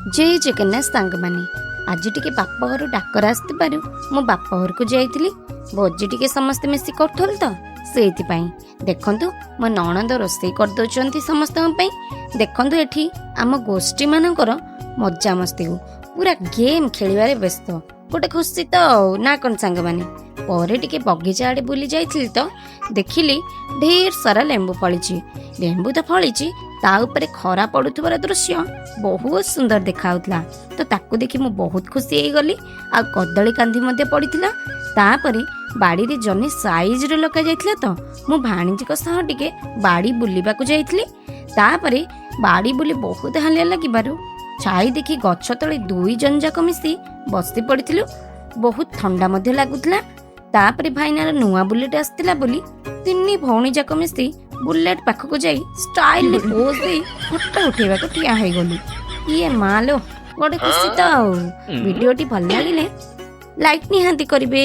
जय जगन्नाथ सांग माने आज टिके बाप घर डाकर आसू मो बाप घर को जाइली भोजी टिके समस्ते मिसी कठल तो से देखु मो नणंद रोषे करदे समस्त देखु एठी आम गोष्ठी मानकर मजा मस्ती को पूरा गेम खेलिबारे व्यस्त गोटे खुशी तो ना कौन सांग माने परे टिके बगीचा आड़े बुली जाइली तो देखिली ढेर सारा लेंबू फली लेंबू तो फली ता उपरे खरा पड़ुथबार दृश्य बहुत सुंदर देखाउतला तो ताकू देखि मु बहुत खुशी हो गली आ कदली कांधी मध्ये पड़िथिला तापरे बाड़ी रे जनी साइज रे लगा जाइथिला तो मु भाणीजी सह टिके बाड़ी बुलिबाकू जाइथिली तापरे बाड़ी बुली बहुत हालिया लागिबारु छाई देखि गछ तळे दुई जन जाक मिसी बसी पड़िथिलु बहुत ठंडा मध्ये लागुतला तापरे भाईनार नुआ बुलेट आस्तिला बोली तिन्नी भौणी जाक मिसी बुलेट पाखक जाई स्टाइल पोज दे फोटो उठेबा को ठिया होई गलु ये मालो गोटे खुशी तो वीडियोटी भल लागिले लाइक निहांती करिवे।